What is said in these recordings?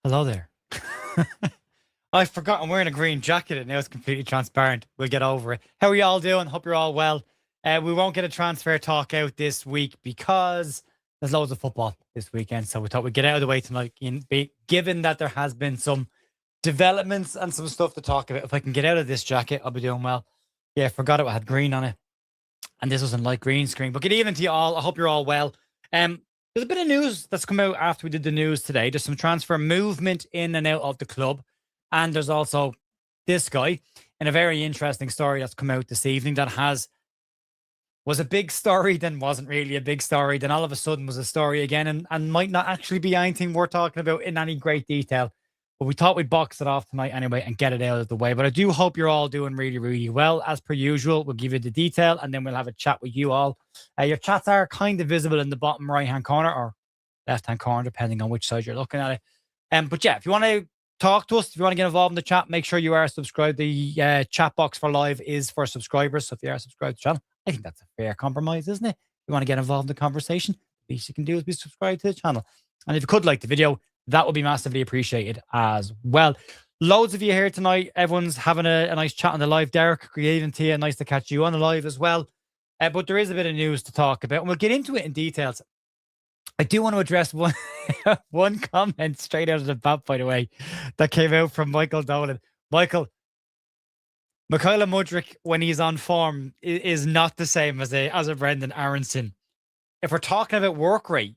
Hello there. I forgot I'm wearing a green jacket and now it's completely transparent. We'll get over it. How are you all doing? Hope you're all well. We won't get a transfer talk out this week because there's loads of football this weekend. So we thought we'd get out of the way tonight, given that there has been some developments and some stuff to talk about. If I can get out of this jacket, I'll be doing well. Yeah, I forgot it had green on it. And this was a light green screen. But good evening to you all. I hope you're all well. There's a bit of news that's come out after we did the news today. There's some transfer movement in and out of the club. And there's also this guy in a very interesting story that's come out this evening that was a big story, then wasn't really a big story, then all of a sudden was a story again and might not actually be anything worth talking about in any great detail. But we thought we'd box it off tonight anyway and get it out of the way. But I do hope you're all doing really, really well. As per usual, we'll give you the detail and then we'll have a chat with you all. Your chats are kind of visible in the bottom right-hand corner or left-hand corner, depending on which side you're looking at it. But yeah, if you want to talk to us, if you want to get involved in the chat, make sure you are subscribed. The chat box for live is for subscribers. So if you are subscribed to the channel, I think that's a fair compromise, isn't it? If you want to get involved in the conversation, the least you can do is be subscribed to the channel. And if you could like the video, that would be massively appreciated as well. Loads of you here tonight. Everyone's having a nice chat on the live. Derek, good evening to you. Nice to catch you on the live as well. But there is a bit of news to talk about, and we'll get into it in details. I do want to address one comment straight out of the bat, by the way, that came out from Michael Dolan. Michael, Mudryk, when he's on form, is not the same as a Brenden Aaronson. If we're talking about work rate,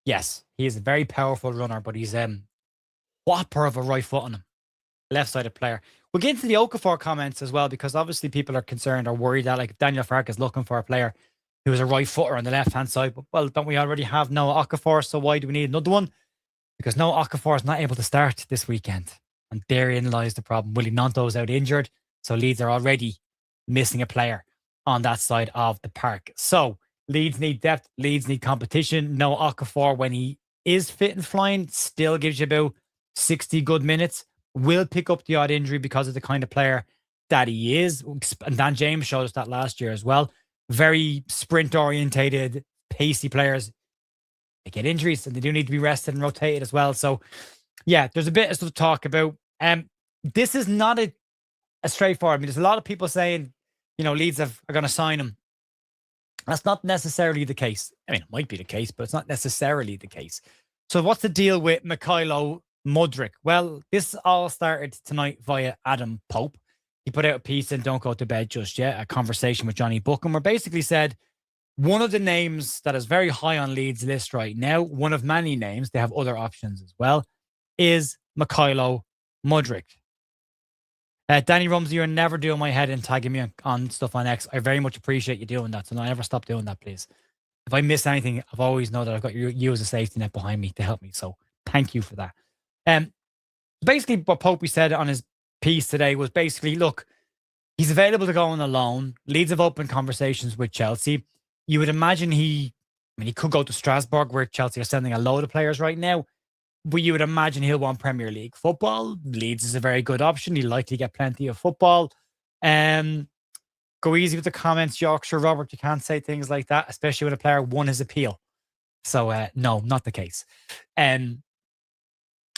yes, he is a very powerful runner, but he's whopper of a right foot on him. Left-sided player. We'll get into the Okafor comments as well, because obviously people are concerned or worried that like Daniel Farke is looking for a player who is a right footer on the left-hand side. But, well, don't we already have Noah Okafor? So why do we need another one? Because Noah Okafor is not able to start this weekend. And therein lies the problem. Willie Gnonto is out injured. So Leeds are already missing a player on that side of the park. So Leeds need depth. Leeds need competition. Noah Okafor, when he is fit and flying, still gives you about 60 good minutes. Will pick up the odd injury because of the kind of player that he is. And Dan James showed us that last year as well. Very sprint-orientated, pacey players. They get injuries and they do need to be rested and rotated as well. So, yeah, there's a bit of stuff to talk about. This is not a straightforward. I mean, there's a lot of people saying, Leeds are going to sign him. That's not necessarily the case. I mean, it might be the case, but it's not necessarily the case. So what's the deal with Mikhailo Mudryk? Well, this all started tonight via Adam Pope. He put out a piece in Don't Go to Bed Just Yet, a conversation with Johnny Buchan, where basically said one of the names that is very high on Leeds' list right now, one of many names, they have other options as well, is Mikhailo Mudryk. Danny Rumsey, you're never doing my head and tagging me on stuff on X. I very much appreciate you doing that. So don't ever stop doing that, please. If I miss anything, I've always know that I've got you as a safety net behind me to help me. So thank you for that. Basically, what Popey said on his piece today was basically, look, he's available to go on a loan. Leeds have open conversations with Chelsea. You would imagine he could go to Strasbourg, where Chelsea are sending a load of players right now. But you would imagine he'll want Premier League football. Leeds is a very good option. He'll likely get plenty of football. Go easy with the comments, Yorkshire Robert. You can't say things like that, especially when a player won his appeal. So, no, not the case. We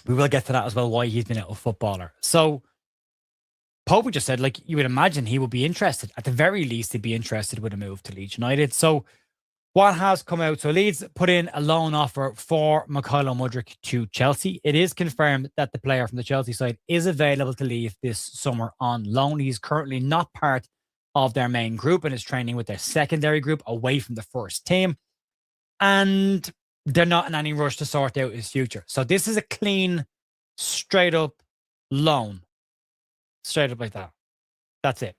will get to that as well, why he's been out of footballer. So, Pope just said, like, you would imagine he would be interested. At the very least, he'd be interested with a move to Leeds United. So, what has come out? So Leeds put in a loan offer for Mikhailo Mudryk to Chelsea. It is confirmed that the player from the Chelsea side is available to leave this summer on loan. He's currently not part of their main group and is training with their secondary group away from the first team. And they're not in any rush to sort out his future. So this is a clean, straight up loan. Straight up like that. That's it.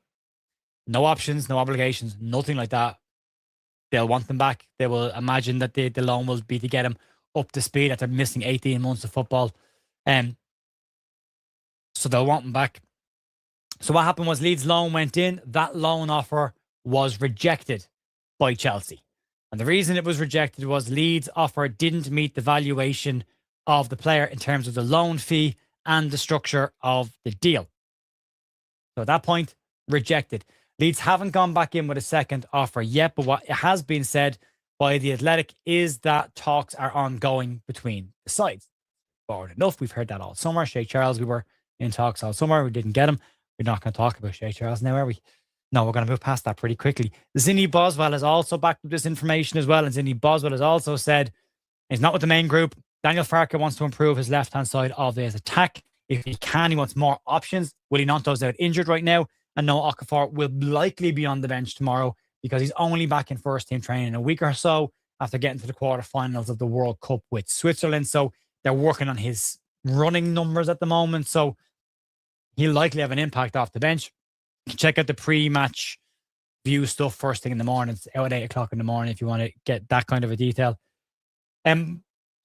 No options, no obligations, nothing like that. They'll want them back. They will imagine that the loan will be to get him up to speed after missing 18 months of football. So they'll want him back. So what happened was Leeds' loan went in. That loan offer was rejected by Chelsea. And the reason it was rejected was Leeds' offer didn't meet the valuation of the player in terms of the loan fee and the structure of the deal. So at that point, rejected. Leeds haven't gone back in with a second offer yet, but what has been said by The Athletic is that talks are ongoing between the sides. forward enough. We've heard that all summer. Shay Charles, we were in talks all summer. We didn't get him. We're not going to talk about Shay Charles now, are we? No, we're going to move past that pretty quickly. Zinni Boswell has also backed up this information as well. And Zinni Boswell has also said he's not with the main group. Daniel Farke wants to improve his left-hand side of his attack. If he can, he wants more options. Willie Gnonto's out injured right now. And Noah Okafor will likely be on the bench tomorrow because he's only back in first-team training in a week or so after getting to the quarterfinals of the World Cup with Switzerland. So they're working on his running numbers at the moment. So he'll likely have an impact off the bench. Check out the pre-match view stuff first thing in the morning. It's out at 8 o'clock in the morning if you want to get that kind of a detail.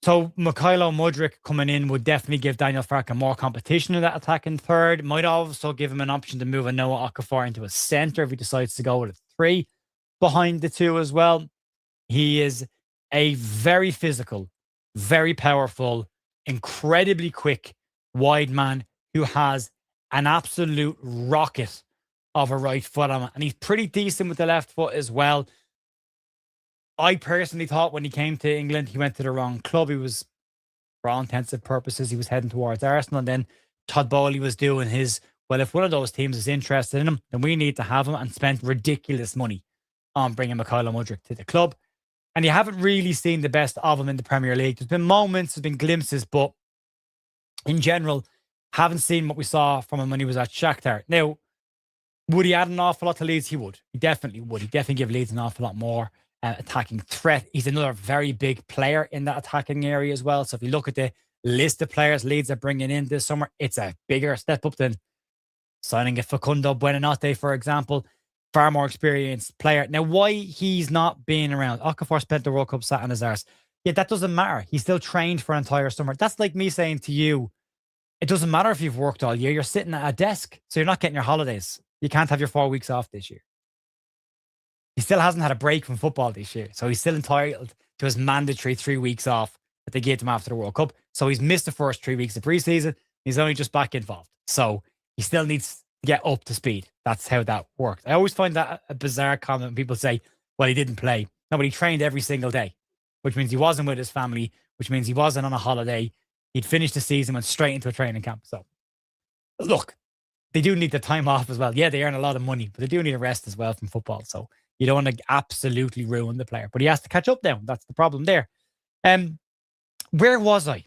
So Mykhailo Mudryk coming in would definitely give Daniel Farke more competition in that attacking third. Might also give him an option to move a Noah Okafor into a centre if he decides to go with a 3 behind the 2 as well. He is a very physical, very powerful, incredibly quick wide man who has an absolute rocket of a right foot on him. And he's pretty decent with the left foot as well. I personally thought when he came to England, he went to the wrong club. He was, for all intents and purposes, he was heading towards Arsenal. And then Todd Bowley was doing his, well, if one of those teams is interested in him, then we need to have him, and spent ridiculous money on bringing Mykhailo Mudryk to the club. And you haven't really seen the best of him in the Premier League. There's been moments, there's been glimpses, but in general, haven't seen what we saw from him when he was at Shakhtar. Now, would he add an awful lot to Leeds? He would. He definitely would. He'd definitely give Leeds an awful lot more attacking threat. He's another very big player in that attacking area as well. So if you look at the list of players Leeds are bringing in this summer, it's a bigger step up than signing a Facundo Buenanote, for example. Far more experienced player. Now, why he's not being around? Okafor spent the World Cup sat on his arse. Yeah, that doesn't matter. He still trained for an entire summer. That's like me saying to you, it doesn't matter if you've worked all year. You're sitting at a desk, so you're not getting your holidays. You can't have your 4 weeks off this year. He still hasn't had a break from football this year, so he's still entitled to his mandatory 3 weeks off that they gave him after the World Cup. So he's missed the first 3 weeks of preseason. He's only just back involved. So he still needs to get up to speed. That's how that works. I always find that a bizarre comment when people say, well, he didn't play. No, but he trained every single day, which means he wasn't with his family, which means he wasn't on a holiday. He'd finished the season, went straight into a training camp. So, look, they do need the time off as well. Yeah, they earn a lot of money, but they do need a rest as well from football. So you don't want to absolutely ruin the player. But he has to catch up now. That's the problem there. Where was I?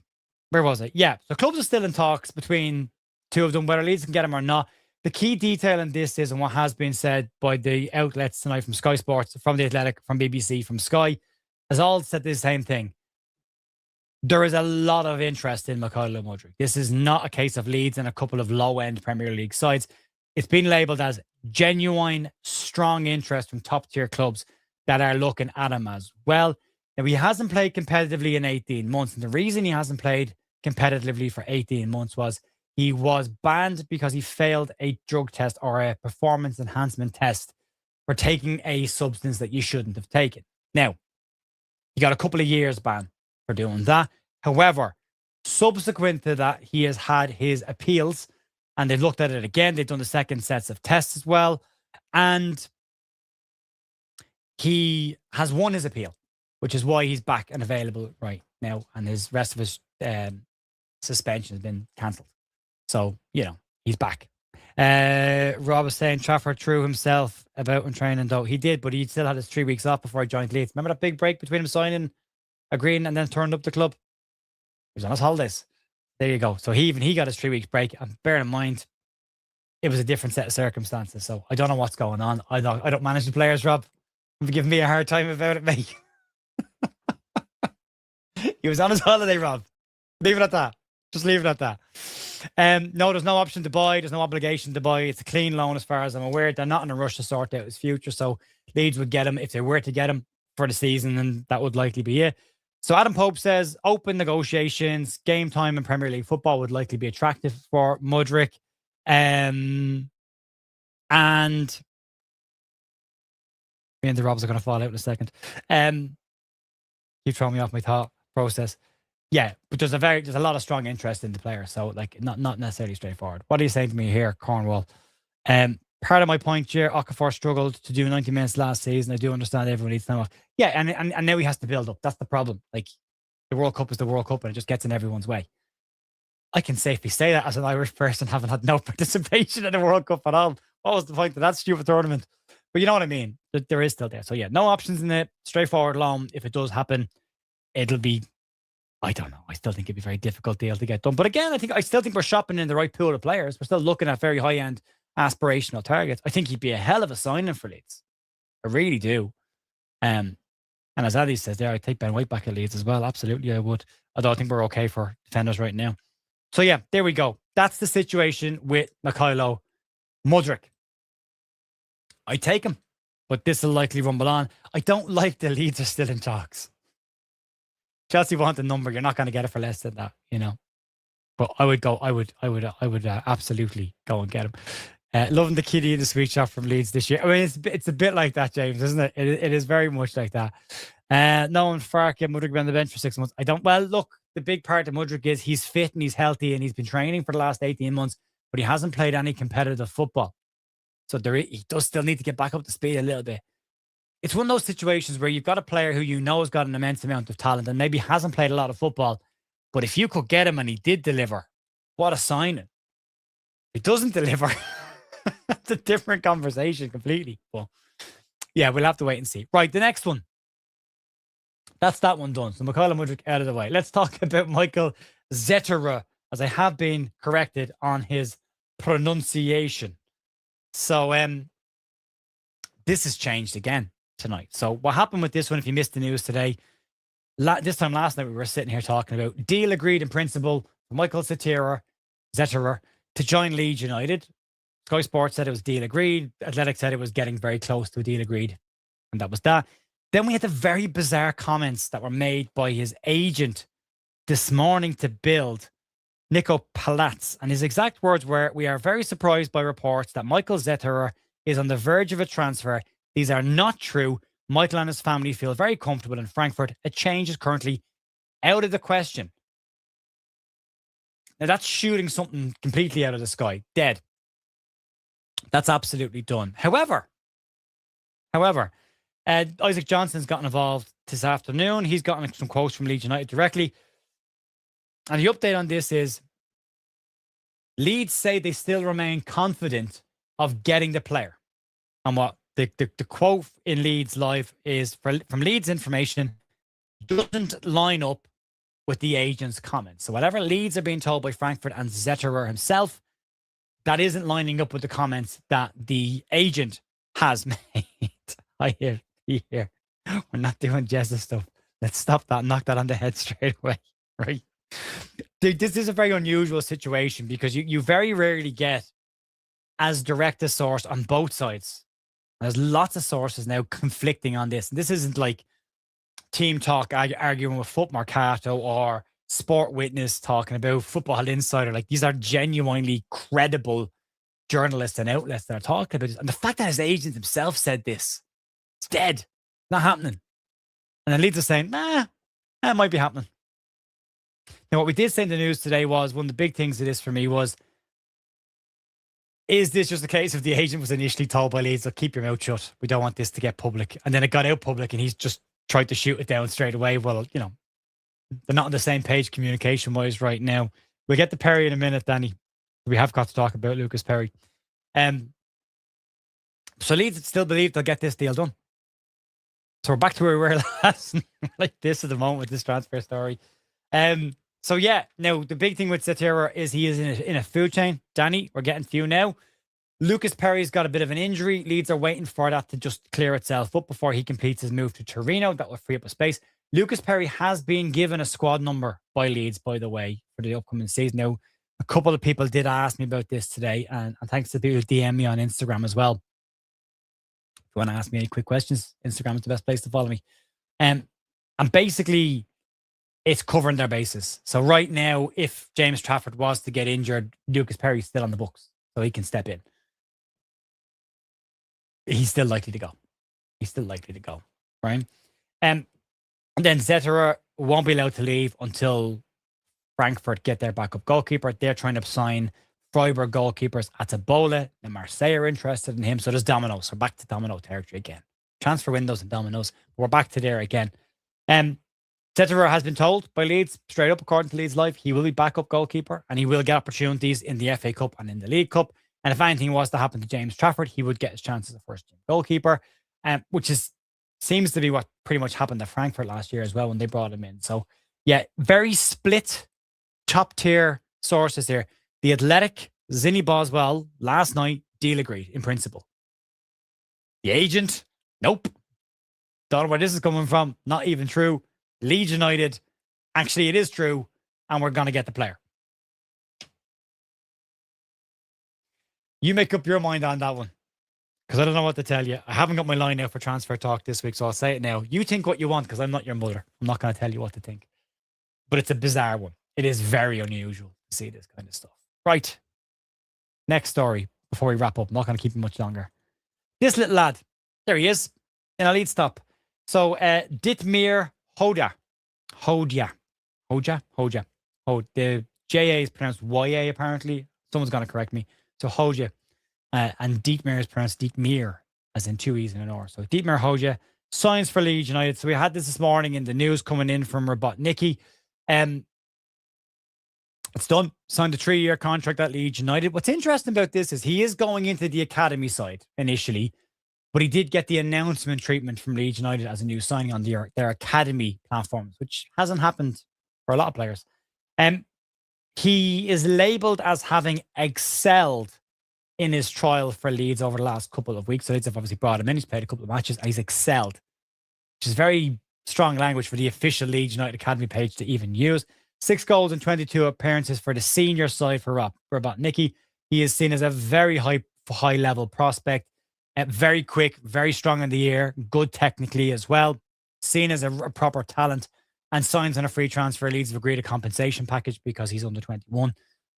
Yeah, so clubs are still in talks between two of them, whether Leeds can get him or not. The key detail in this is, and what has been said by the outlets tonight from Sky Sports, from The Athletic, from BBC, from Sky, has all said the same thing. There is a lot of interest in Mykhailo Mudryk. This is not a case of Leeds and a couple of low-end Premier League sides. It's been labelled as genuine, strong interest from top-tier clubs that are looking at him as well. Now, he hasn't played competitively in 18 months. And the reason he hasn't played competitively for 18 months was he was banned because he failed a drug test or a performance enhancement test for taking a substance that you shouldn't have taken. Now, he got a couple of years ban for doing that. However, subsequent to that, he has had his appeals and they've looked at it again. They've done the second sets of tests as well. And he has won his appeal, which is why he's back and available right now. And his rest of his suspension has been cancelled. So, you know, he's back. Rob was saying Trafford threw himself about in training, though. He did, but he still had his 3 weeks off before he joined Leeds. Remember that big break between him signing, agreeing, and then turned up the club? He was on his holidays. There you go. So he got his 3 weeks break. And bear in mind, it was a different set of circumstances. So I don't know what's going on. I don't manage the players, Rob. You're giving me a hard time about it, mate. He was on his holiday, Rob. Leave it at that. Just leave it at that. No, there's no option to buy. There's no obligation to buy. It's a clean loan as far as I'm aware. They're not in a rush to sort out his future. So Leeds would get him if they were to get him for the season, and that would likely be it. So Adam Pope says open negotiations, game time in Premier League football would likely be attractive for Mudryk. And me and the Robs are going to fall out in a second. Keep throwing me off my thought process. Yeah, but there's a lot of strong interest in the player, so like not necessarily straightforward. What are you saying to me here, Cornwall? Part of my point here, Okafor struggled to do 90 minutes last season. I do understand everyone needs time off. Yeah, and now he has to build up. That's the problem. Like the World Cup is the World Cup, and it just gets in everyone's way. I can safely say that as an Irish person, having had no participation in the World Cup at all. What was the point of that stupid tournament? But you know what I mean? There is still there. So yeah, no options in it. Straightforward loan. If it does happen, it'll be, I don't know. I still think it'd be a very difficult deal to get done. But again, I still think we're shopping in the right pool of players. We're still looking at very high end aspirational targets. I think he'd be a hell of a signing for Leeds. I really do. And as Addy says there, I'd take Ben White back at Leeds as well. Absolutely, I would. Although I think we're okay for defenders right now. So yeah, there we go. That's the situation with Mykhailo Mudryk. I take him, but this will likely rumble on. I don't like the Leeds are still in talks. Chelsea want the number. You're not going to get it for less than that, you know. But I would go. I would absolutely go and get him. Loving the kitty in the sweet shop from Leeds this year. I mean, it's a bit like that, James, isn't it? It is very much like that. No one Farke Mudryk been on the bench for 6 months. I don't. Well, look, the big part of Mudryk is he's fit and he's healthy and he's been training for the last 18 months, but he hasn't played any competitive football. So he does still need to get back up to speed a little bit. It's one of those situations where you've got a player who you know has got an immense amount of talent and maybe hasn't played a lot of football, but if you could get him and he did deliver, what a signing. If he doesn't deliver, that's a different conversation completely. But yeah, we'll have to wait and see. Right, the next one. That's that one done. So Mykhailo Mudryk out of the way. Let's talk about Michael Zetterer, as I have been corrected on his pronunciation. So this has changed again tonight. So what happened with this one, if you missed the news today, this time last night we were sitting here talking about deal agreed in principle for Michael Zetterer to join Leeds United. Sky Sports said it was deal agreed. Athletic said it was getting very close to a deal agreed. And that was that. Then we had the very bizarre comments that were made by his agent this morning to Bild, Nico Palaz. And his exact words were, "We are very surprised by reports that Michael Zetterer is on the verge of a transfer. These are not true. Michael and his family feel very comfortable in Frankfurt. A change is currently out of the question." Now that's shooting something completely out of the sky. Dead. That's absolutely done. However, Isaac Johnson's gotten involved this afternoon. He's gotten some quotes from Leeds United directly. And the update on this is Leeds say they still remain confident of getting the player. And what the quote in Leeds Live is from Leeds information doesn't line up with the agent's comments. So whatever Leeds are being told by Frankfurt and Zetterer himself, that isn't lining up with the comments that the agent has made. I hear. We're not doing Jesus stuff. Let's stop that. Knock that on the head straight away. Right. This is a very unusual situation because you very rarely get as direct a source on both sides. There's lots of sources now conflicting on this. And this isn't like Team Talk arguing with Foot Mercato or Sport Witness talking about Football Insider. Like, these are genuinely credible journalists and outlets that are talking about this. And the fact that his agent himself said this, it's dead. Not happening. And then Leeds are saying, nah, that might be happening. Now, what we did say in the news today was, one of the big things of this for me was, is this just a case of the agent was initially told by Leeds, "Look, keep your mouth shut. We don't want this to get public." And then it got out public and he's just tried to shoot it down straight away. Well, you know, they're not on the same page communication-wise right now. We'll get to Perry in a minute, Danny. We have got to talk about Lucas Perry. So Leeds still believe they'll get this deal done. So we're back to where we were last like this at the moment with this transfer story. So yeah, now the big thing with Zetterer is he is in a food chain. Danny, we're getting few now. Lucas Perry's got a bit of an injury. Leeds are waiting for that to just clear itself up before he completes his move to Torino. That will free up a space. Lucas Perry has been given a squad number by Leeds, by the way, for the upcoming season. Now, a couple of people did ask me about this today, and thanks to people who DM me on Instagram as well. If you want to ask me any quick questions, Instagram is the best place to follow me. And basically, it's covering their bases. So right now, if James Trafford was to get injured, Lucas Perry's still on the books, so he can step in. He's still likely to go. Right? And then Zetterer won't be allowed to leave until Frankfurt get their backup goalkeeper. They're trying to sign Freiburg goalkeepers Bogle and Marseille are interested in him. So there's dominoes. We're back to domino territory again. Transfer windows and dominoes. We're back to there again. Zetterer has been told by Leeds, straight up, according to Leeds Live, he will be backup goalkeeper and he will get opportunities in the FA Cup and in the League Cup. And if anything was to happen to James Trafford, he would get his chance as a first-team goalkeeper, which seems to be what pretty much happened to Frankfurt last year as well when they brought him in. So, yeah, very split, top-tier sources here. The Athletic, Zinni Boswell, last night, deal agreed in principle. The agent, nope. Don't know where this is coming from. Not even true. Leeds United, actually, it is true, and we're going to get the player. You make up your mind on that one, because I don't know what to tell you. I haven't got my line out for transfer talk this week, so I'll say it now. You think what you want, because I'm not your mother. I'm not going to tell you what to think. But it's a bizarre one. It is very unusual to see this kind of stuff. Right. Next story, before we wrap up. I'm not going to keep him much longer. This little lad, there he is, in a lead stop. So, Ditmir Hodja. The J-A is pronounced Y-A, apparently. Someone's going to correct me. So, Hodja. And Ditmir is pronounced Ditmir, as in two E's and an R. So, Ditmir Hodja signs for Leeds United. So, we had this morning in the news coming in from Robotnicki. It's done. Signed a 3-year contract at Leeds United. What's interesting about this is he is going into the academy side initially, but he did get the announcement treatment from Leeds United as a new signing on their academy platforms, which hasn't happened for a lot of players. He is labelled as having excelled in his trial for Leeds over the last couple of weeks. So Leeds have obviously brought him in. He's played a couple of matches and he's excelled, which is very strong language for the official Leeds United Academy page to even use. 6 goals and 22 appearances for the senior side for Robotnicki. He is seen as a very high level prospect. Very quick, very strong in the air, good technically as well. Seen as a proper talent, and signs on a free transfer. Leeds have agreed a compensation package because he's under 21.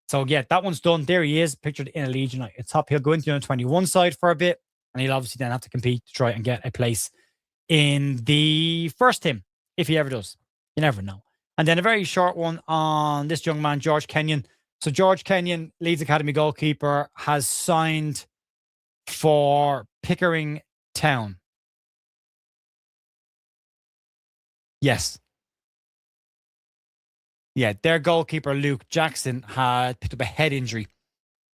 So yeah, that one's done. There he is, pictured in a Leeds United top. He'll go into the under 21 side for a bit, and he'll obviously then have to compete to try and get a place in the first team, if he ever does. You never know. And then a very short one on this young man, George Kenyon. So George Kenyon, Leeds Academy goalkeeper, has signed for Pickering Town. Yes. Yeah, their goalkeeper, Luke Jackson, had picked up a head injury,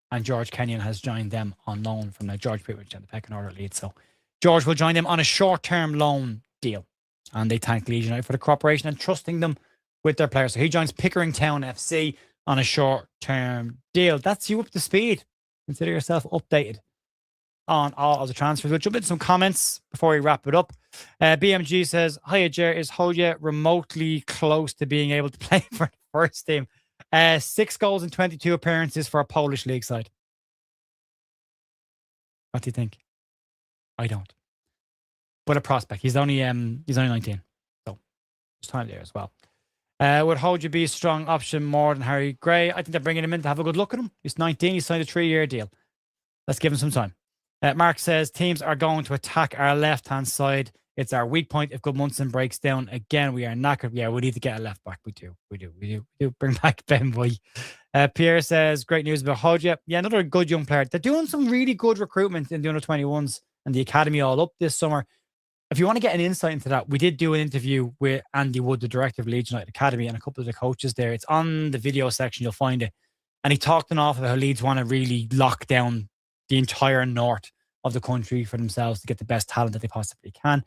and George Kenyon has joined them on loan from now. George pretty much down the pecking order at Leeds. So George will join them on a short-term loan deal. And they thank Leeds United for the cooperation and trusting them with their players. So he joins Pickering Town FC on a short-term deal. That's you up to speed. Consider yourself updated on all of the transfers. We'll jump into some comments before we wrap it up. BMG says, "Hiya, Jer, is Hodja remotely close to being able to play for the first team?" 6 goals and 22 appearances for a Polish league side. What do you think? I don't. But a prospect. He's only 19. So there's time there as well. Would Hodja be a strong option more than Harry Gray? I think they're bringing him in to have a good look at him. He's 19. He signed a 3-year deal. Let's give him some time. Mark says, teams are going to attack our left-hand side. It's our weak point. If Gudmundsson breaks down again, we are knackered. Yeah, we need to get a left back. We do. Bring back Ben White. Pierre says, great news about Hodja. Yeah, another good young player. They're doing some really good recruitment in the under-21s and the academy all up this summer. If you want to get an insight into that, we did do an interview with Andy Wood, the director of Leeds United Academy, and a couple of the coaches there. It's on the video section. You'll find it. And he talked an awful about how Leeds want to really lock down the entire north of the country for themselves to get the best talent that they possibly can.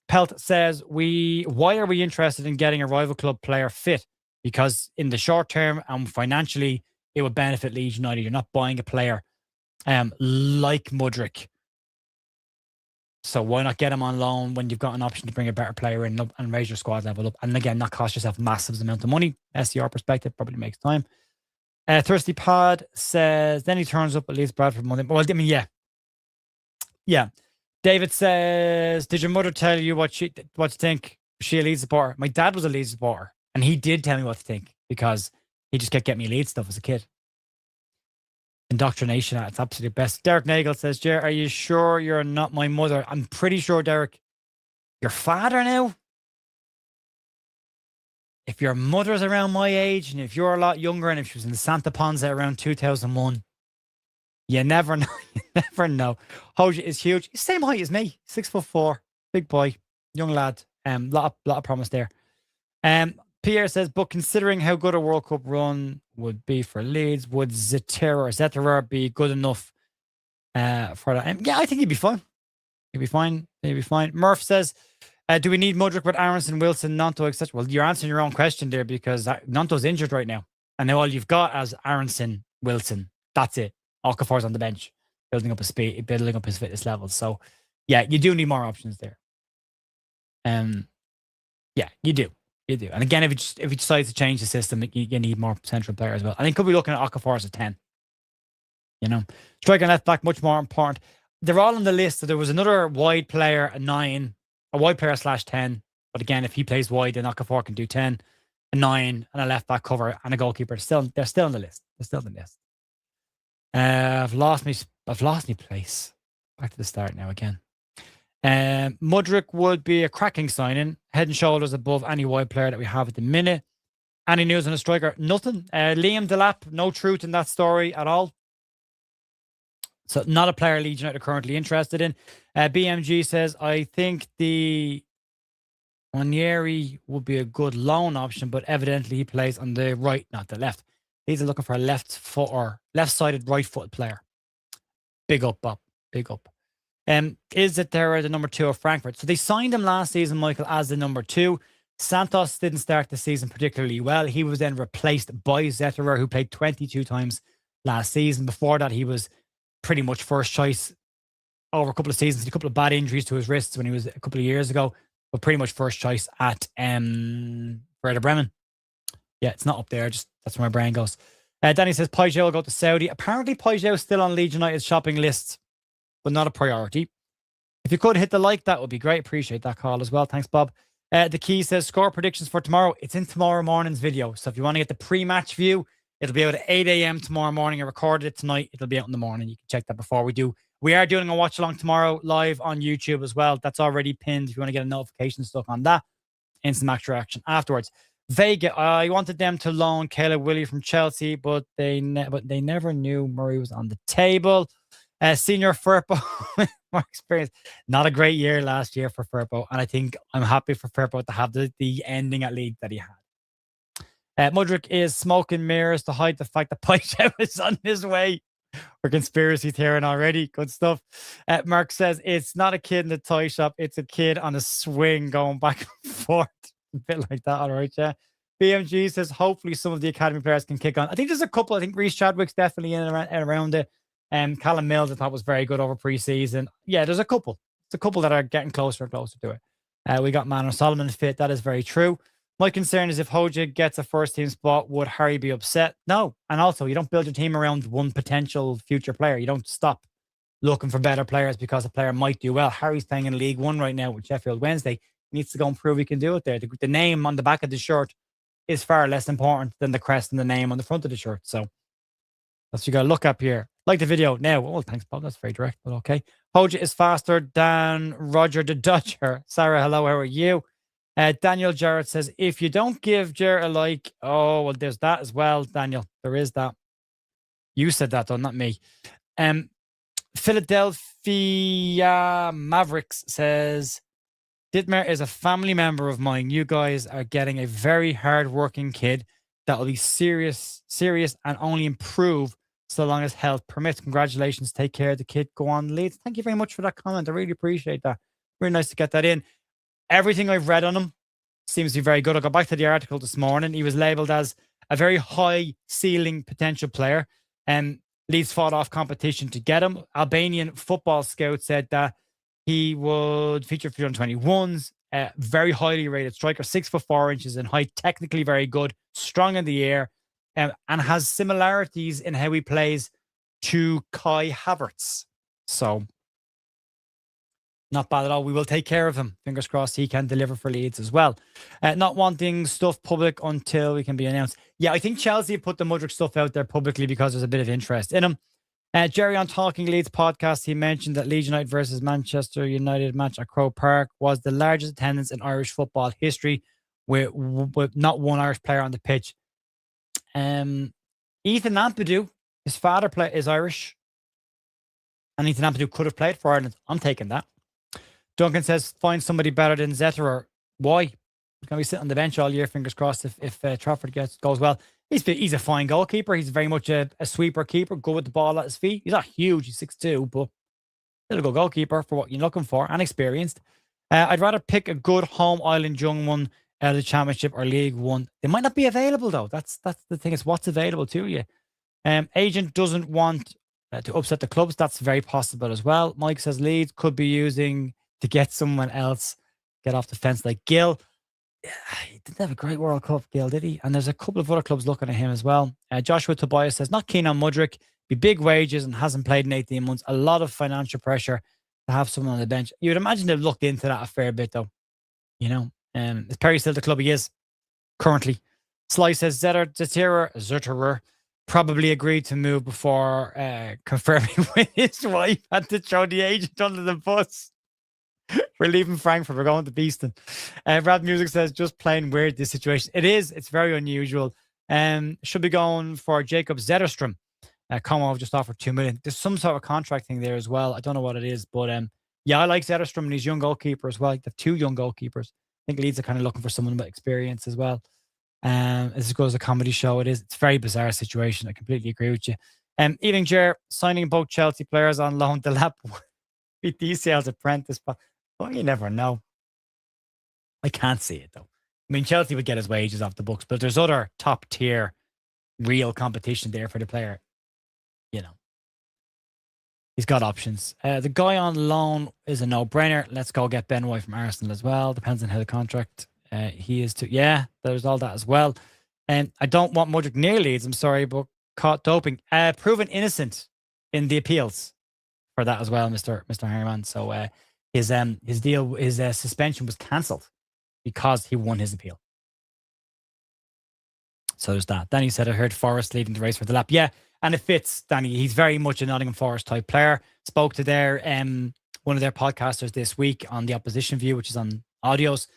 Pelt says, why are we interested in getting a rival club player fit? Because in the short term and financially, it would benefit Leeds United. You're not buying a player like Mudryk. So why not get him on loan when you've got an option to bring a better player in and raise your squad level up? And again, not cost yourself massive amount of money. SCR perspective probably makes time. Thirsty Pod says, then he turns up at Leeds Bradford Monday. Well, I mean, yeah. Yeah. David says, did your mother tell you what to think? Was she a Leeds supporter? My dad was a Leeds supporter, and he did tell me what to think because he just kept getting me Leeds stuff as a kid. Indoctrination at its absolute best. Derek Nagel says, Jer, are you sure you're not my mother? I'm pretty sure, Derek, your father now? If your mother's around my age and if you're a lot younger and if she was in Santa Ponza around 2001, you never know. You never know. Hodja is huge. He's the same height as me. 6'4", big boy, young lad. Lot of promise there. Pierre says, but considering how good a World Cup run would be for Leeds, would Zetterer be good enough for that? Yeah, I think he'd be fine. He'd be fine. He'd be fine. Murph says, do we need Mudryk with Aaronson, Wilson, Nanto, etc.? Well, you're answering your own question there because Nanto's injured right now. And now all you've got as Aaronson, Wilson. That's it. Okafor's on the bench, building up his speed, building up his fitness levels. So, yeah, you do need more options there. Yeah, you do. You do. And again, if you decide to change the system, you need more central players as well. I think could be looking at Okafor as a 10. You know, striker and left back, much more important. They're all on the list. So there was another wide player, a 9, a wide player /10. But again, if he plays wide, then Okafor can do 10, a 9, and a left back cover, and a goalkeeper. They're still on the list. They're still on the list. I've lost my place. Back to the start now again. Mudryk would be a cracking signing, head and shoulders above any wide player that we have at the minute. Any news on a striker? Nothing. Liam Delap, no truth in that story at all. So not a player Leeds United are currently interested in. BMG says, I think the Onyeri would be a good loan option, but evidently he plays on the right, not the left. Leeds are looking for a left-sided right-footed player. Big up, Bob. Big up. Is it there the number 2 of Frankfurt? So they signed him last season, Michael, as the number 2. Santos didn't start the season particularly well. He was then replaced by Zetterer, who played 22 times last season. Before that, he was pretty much first choice over a couple of seasons. A couple of bad injuries to his wrists when he was a couple of years ago, but pretty much first choice at Werder Bremen. Yeah, it's not up there. Just that's where my brain goes. Danny says Pajot will go to Saudi. Apparently, Pajot is still on Leeds United's shopping list, but not a priority. If you could hit the like, that would be great. Appreciate that call as well. Thanks, Bob. The Key says score predictions for tomorrow. It's in tomorrow morning's video. So if you want to get the pre-match view, it'll be out at 8 a.m. tomorrow morning. I recorded it tonight. It'll be out in the morning. You can check that before we do. We are doing a watch along tomorrow live on YouTube as well. That's already pinned. If you want to get a notification stuck on that, instant match reaction afterwards. Vega, I wanted them to loan Caleb Willie from Chelsea, but they never knew Murray was on the table. Senior Firpo, more experience. Not a great year last year for Firpo, and I think I'm happy for Firpo to have the ending at Leeds that he had. Mudryk is smoking mirrors to hide the fact that Pajot is on his way. We're conspiracy theorying already. Good stuff. Mark says it's not a kid in the toy shop. It's a kid on a swing going back and forth. A bit like that. All right, yeah. BMG says hopefully some of the academy players can kick on. I think there's a couple. I think Reece Chadwick's definitely in and around it. Callum Mills I thought was very good over pre-season. Yeah, there's a couple. It's a couple that are getting closer and closer to it. We got Mano Solomon fit. That is very true. My concern is if Hodja gets a first team spot, would Harry be upset? No. And also, you don't build your team around one potential future player. You don't stop looking for better players because a player might do well. Harry's playing in League One right now with Sheffield Wednesday. He needs to go and prove he can do it there. The name on the back of the shirt is far less important than the crest and the name on the front of the shirt. So that's what you got to look up here. Like the video now. Oh, thanks, Bob. That's very direct, but okay. Hodja is faster than Roger the Dodger. Sarah, hello. How are you? Daniel Jarrett says, if you don't give Jarrett a like, oh, well, there's that as well, Daniel. There is that. You said that, though, not me. Philadelphia Mavericks says, Ditmir is a family member of mine. You guys are getting a very hard-working kid that will be serious, and only improve so long as health permits. Congratulations. Take care of the kid. Go on, Leeds. Thank you very much for that comment. I really appreciate that. Really nice to get that in. Everything I've read on him seems to be very good. I got back to the article this morning. He was labelled as a very high ceiling potential player. Leeds fought off competition to get him. Albanian football scout said that he would feature for 21s. Very highly rated striker, 6'4" in height, technically very good, strong in the air, and has similarities in how he plays to Kai Havertz. So, not bad at all. We will take care of him. Fingers crossed he can deliver for Leeds as well. Not wanting stuff public until we can be announced. Yeah, I think Chelsea put the Mudryk stuff out there publicly because there's a bit of interest in him. Jerry on Talking Leeds podcast, he mentioned that Leeds United versus Manchester United match at Croke Park was the largest attendance in Irish football history with not one Irish player on the pitch. Ethan Ampadu, his father is Irish, and Ethan Ampadu could have played for Ireland. I'm taking that. Duncan says, find somebody better than Zetterer. Why? He's going to be sitting on the bench all year, fingers crossed, if Trafford goes well. He's a fine goalkeeper. He's very much a sweeper keeper, good with the ball at his feet. He's not huge, he's 6'2", but still a good goalkeeper for what you're looking for and experienced. I'd rather pick a good home island young one out of the Championship or League One. They might not be available, though. That's the thing, is what's available to you. Agent doesn't want to upset the clubs. That's very possible as well. Mike says Leeds could be using to get someone else get off the fence like Gill. Yeah, he didn't have a great World Cup, Gill, did he? And there's a couple of other clubs looking at him as well. Joshua Tobias says, not keen on Mudryk. Be big wages and hasn't played in 18 months. A lot of financial pressure to have someone on the bench. You would imagine they've looked into that a fair bit, though. You know, is Perry still the club he is currently? Sly says Zetterer probably agreed to move before confirming with his wife. Had to throw the agent under the bus. We're leaving Frankfurt. We're going to Beeston. Rad Music says, just plain weird, this situation. It is. It's very unusual. Should be going for Jacob Zetterstrom. Como just offered 2 million. There's some sort of contract thing there as well. I don't know what it is, but yeah, I like Zetterstrom and he's young goalkeeper as well. Like the 2 young goalkeepers. I think Leeds are kind of looking for someone with experience as well. As good as a comedy show it is, it's a very bizarre situation. I completely agree with you. Evening, Jer, signing both Chelsea players on loan. Delap with DCL's apprentice, but you never know. I can't see it though. I mean, Chelsea would get his wages off the books, but there's other top tier real competition there for the player. You know, he's got options. The guy on loan is a no-brainer. Let's go get Ben White from Arsenal as well. Depends on how the contract he is too. Yeah, there's all that as well. And I don't want Mudryk near Leeds, I'm sorry, but caught doping. Proven innocent in the appeals for that as well, Mr. Harriman. So his suspension was cancelled because he won his appeal. So there's that. Danny said, I heard Forest leading the race for Delap. Yeah, and it fits, Danny. He's very much a Nottingham Forest type player. Spoke to their one of their podcasters this week on the Opposition View, which is on audios.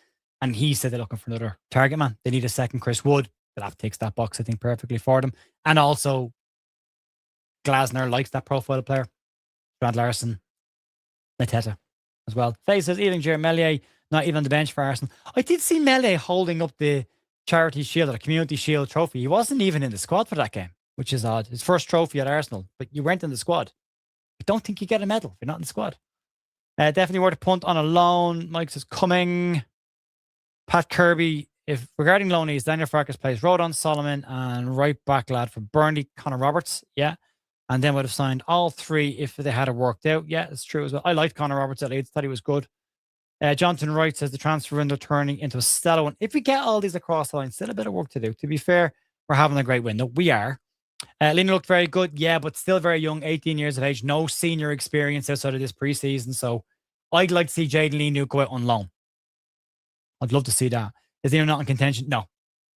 And he said they're looking for another target man. They need a second Chris Wood. Delap ticks that box, I think, perfectly for them. And also, Glasner likes that profile player. Grant Larson, Nateta as well. Faye says, Ealing Jer Melier, not even on the bench for Arsenal. I did see Melier holding up the Charity Shield or the Community Shield trophy. He wasn't even in the squad for that game, which is odd. His first trophy at Arsenal, but you weren't in the squad. I don't think you get a medal if you're not in the squad. Definitely worth a punt on a loan. Mike says, coming. Pat Kirby, if regarding loanees, Daniel Farkas plays Rodon, Solomon, and right back lad for Burnley, Connor Roberts. Yeah. And then would have signed all 3 if they had it worked out. Yeah, it's true as well. I liked Connor Roberts at Leeds, thought he was good. Jonathan Wright says the transfer window turning into a stellar one. If we get all these across the line, still a bit of work to do. To be fair, we're having a great window. We are. Lena looked very good, yeah, but still very young, 18 years of age, no senior experience outside of this preseason. So I'd like to see Jaden Lenu go out on loan. I'd love to see that. Is he not in contention? No.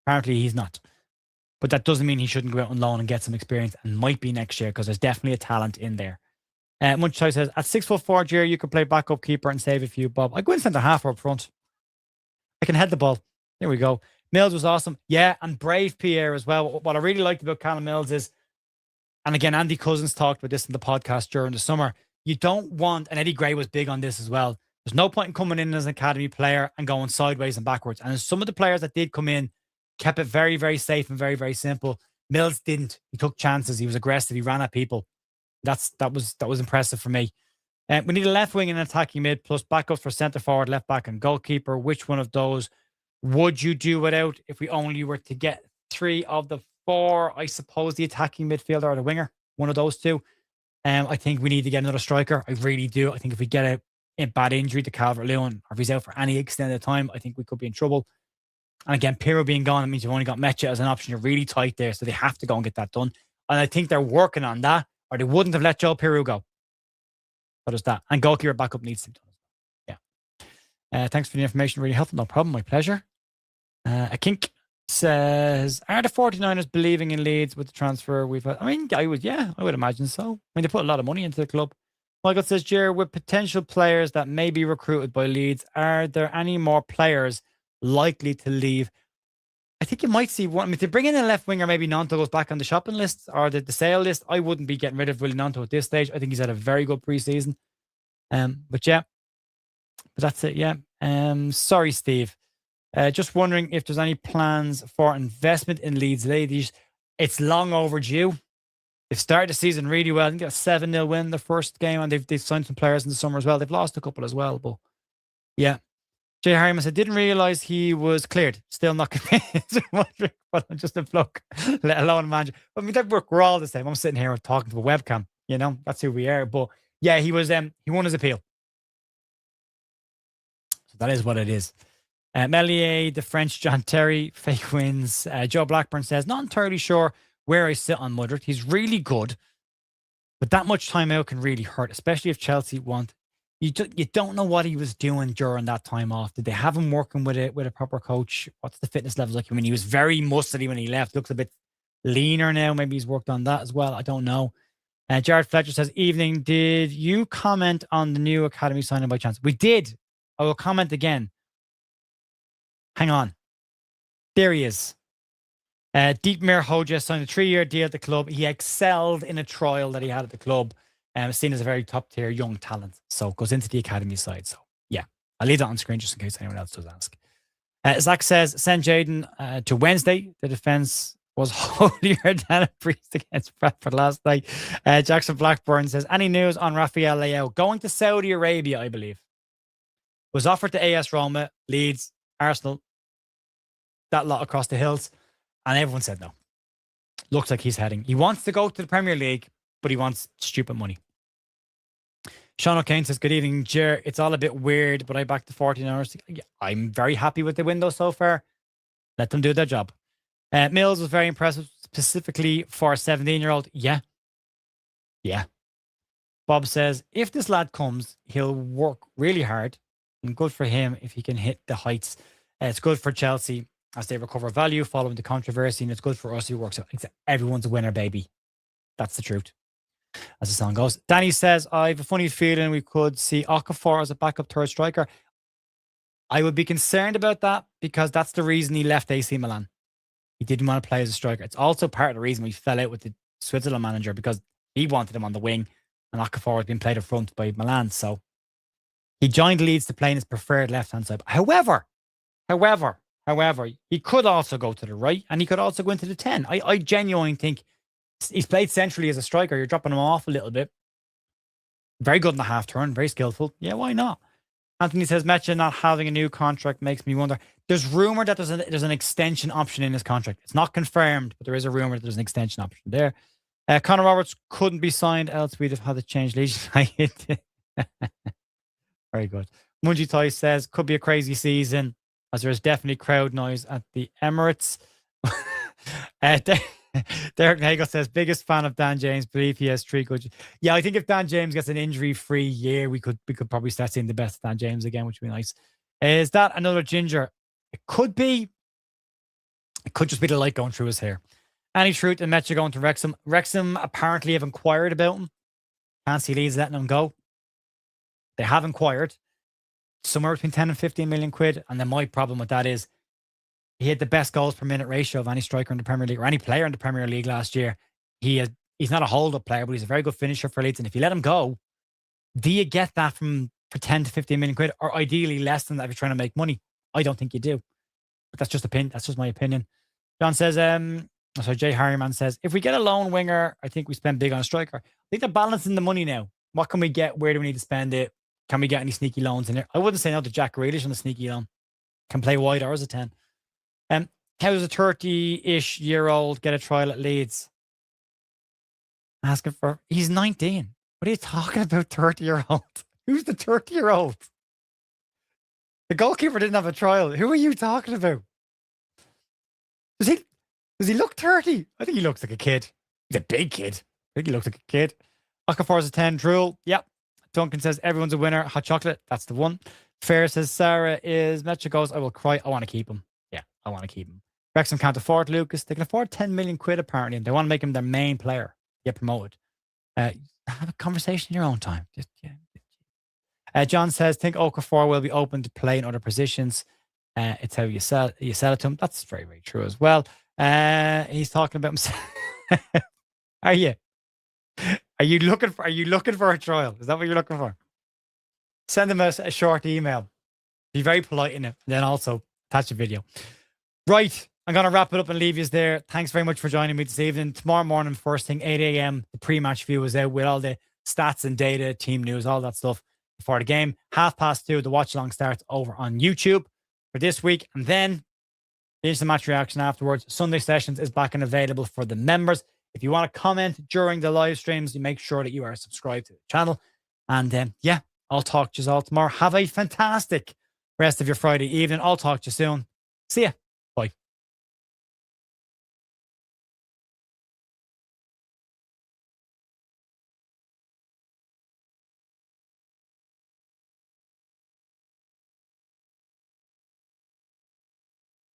Apparently he's not. But that doesn't mean he shouldn't go out on loan and get some experience, and might be next year because there's definitely a talent in there. Munchai says, at 6'4", Jerry, you could play backup keeper and save a few bob. I go in centre half or up front. I can head the ball. There we go. Mills was awesome. Yeah, and brave Pierre as well. What I really liked about Callum Mills is, and again, Andy Cousins talked about this in the podcast during the summer, you don't want, and Eddie Gray was big on this as well, there's no point in coming in as an academy player and going sideways and backwards. And some of the players that did come in kept it very, very safe and very, very simple. Mills didn't. He took chances. He was aggressive. He ran at people. That was impressive for me. We need a left wing and attacking mid plus backups for centre forward, left back, and goalkeeper. Which one of those would you do without if we only were to get 3 of the 4? I suppose the attacking midfielder or the winger, one of those 2. I think we need to get another striker. I really do. I think if we get a bad injury to Calvert-Lewin, or if he's out for any extended time, I think we could be in trouble. And again, Pirro being gone, it means you've only got Mecha as an option. You're really tight there, so they have to go and get that done. And I think they're working on that, or they wouldn't have let Joe Pirro go. So there's that. And goalkeeper backup needs to be done. Yeah. Thanks for the information. Really helpful. No problem. My pleasure. Akink says, are the 49ers believing in Leeds with the transfer we've had? I mean, I would imagine so. I mean, they put a lot of money into the club. Michael says, Jer, with potential players that may be recruited by Leeds, are there any more players likely to leave? I think you might see one. I mean, to bring in a left winger, maybe Nanto goes back on the shopping list or the sale list. I wouldn't be getting rid of Willie Nanto at this stage. I think he's had a very good preseason. But yeah, but that's it. Yeah. Sorry, Steve. Just wondering if there's any plans for investment in Leeds ladies. It's long overdue. They've started the season really well. I think they got a 7-0 win the first game, and they've signed some players in the summer as well. They've lost a couple as well, but yeah. Jay Harriman said, didn't realise he was cleared. Still not convinced. But I'm just a bloke, let alone a manager. I mean, we're all the same. I'm sitting here talking to a webcam. You know, that's who we are. But yeah, he won his appeal. So that is what it is. Melier, the French John Terry, fake wins. Joe Blackburn says, not entirely sure where I sit on Mudryk. He's really good, but that much time out can really hurt, especially if Chelsea want. You don't know what he was doing during that time off. Did they have him working with a proper coach? What's the fitness levels like? I mean, he was very muscly when he left. Looks a bit leaner now. Maybe he's worked on that as well. I don't know. Jared Fletcher says, evening, did you comment on the new academy signing by chance? We did. I will comment again. Hang on. There he is. Ditmir Hodja signed a 3-year deal at the club. He excelled in a trial that he had at the club. Seen as a very top-tier young talent. So goes into the academy side. So yeah, I'll leave that on screen just in case anyone else does ask. Zach says, send Jaden to Wednesday. The defence was holier than a priest against Bradford last night. Jackson Blackburn says, any news on Rafael Leao? Going to Saudi Arabia, I believe. Was offered to AS Roma, Leeds, Arsenal, that lot across the hills. And everyone said no. Looks like he's heading. He wants to go to the Premier League, but he wants stupid money. Sean O'Kane says, good evening, Jer. It's all a bit weird, but I backed the 14 hours. I'm very happy with the window so far. Let them do their job. Mills was very impressive, specifically for a 17-year-old. Yeah. Yeah. Bob says, if this lad comes, he'll work really hard. And good for him if he can hit the heights. It's good for Chelsea as they recover value following the controversy, and it's good for us who works out. Everyone's a winner, baby. That's the truth. As the song goes. Danny says, I have a funny feeling we could see Okafor as a backup third striker. I would be concerned about that because that's the reason he left AC Milan. He didn't want to play as a striker. It's also part of the reason we fell out with the Switzerland manager because he wanted him on the wing and Okafor had been played up front by Milan. So he joined Leeds to play in his preferred left-hand side. However, he could also go to the right and he could also go into the 10. I genuinely think he's played centrally as a striker. You're dropping him off a little bit. Very good in the half turn, very skillful. Yeah, why not? Anthony says, Mecha not having a new contract makes me wonder. There's rumor that there's an extension option in his contract. It's not confirmed, but there is a rumor that there's an extension option there. Connor Roberts couldn't be signed, else we'd have had to change Leeds United. Very good. Munji Toy says, could be a crazy season, as there is definitely crowd noise at the Emirates. Derek Nagel says, biggest fan of Dan James, believe he has 3 good. Yeah, I think if Dan James gets an injury-free year, we could probably start seeing the best of Dan James again, which would be nice. Is that another ginger? It could be. It could just be the light going through his hair. Any truth in Metcha going to Wrexham? Wrexham apparently have inquired about him. Can't see Leeds letting him go. They have inquired. Somewhere between 10 and 15 million quid. And then my problem with that is he had the best goals per minute ratio of any striker in the Premier League or any player in the Premier League last year. He's not a hold-up player, but he's a very good finisher for Leeds. And if you let him go, do you get that for 10 to 15 million quid? Or ideally less than that if you're trying to make money? I don't think you do. But that's just That's just my opinion. John says, Jay Harriman says, if we get a lone winger, I think we spend big on a striker. I think they're balancing the money now. What can we get? Where do we need to spend it? Can we get any sneaky loans in there? I wouldn't say no to Jack Grealish on the sneaky loan. Can play wide or as a 10. How does a 30-ish year old get a trial at Leeds? Asking for, he's 19. What are you talking about, 30-year-old? Who's the 30-year-old? The goalkeeper didn't have a trial. Who are you talking about? Does he look 30? I think he looks like a kid. He's a big kid. I think he looks like a kid. Okafor's a 10. Drool. Yep. Duncan says, everyone's a winner. Hot chocolate. That's the one. Fair says, Sarah is. Metcha goes, I will cry. I want to keep him. Yeah, I want to keep him. Wrexham can't afford Lucas. They can afford 10 million quid apparently. And they want to make him their main player. Get promoted. Have a conversation in your own time. John says, think Okafor will be open to play in other positions. It's how you sell it to him. That's very, very true as well. He's talking about himself. Are you? Are you looking for a trial? Is that what you're looking for? Send him a short email. Be very polite in it. And then also Attach a video. Right. I'm going to wrap it up and leave you there. Thanks very much for joining me this evening. Tomorrow morning, first thing, 8 a.m., the pre-match view is out with all the stats and data, team news, all that stuff before the game. 2:30, the watch along starts over on YouTube for this week. And then the instant match reaction afterwards. Sunday sessions is back and available for the members. If you want to comment during the live streams, you make sure that you are subscribed to the channel. And yeah, I'll talk to you all tomorrow. Have a fantastic rest of your Friday evening. I'll talk to you soon. See ya.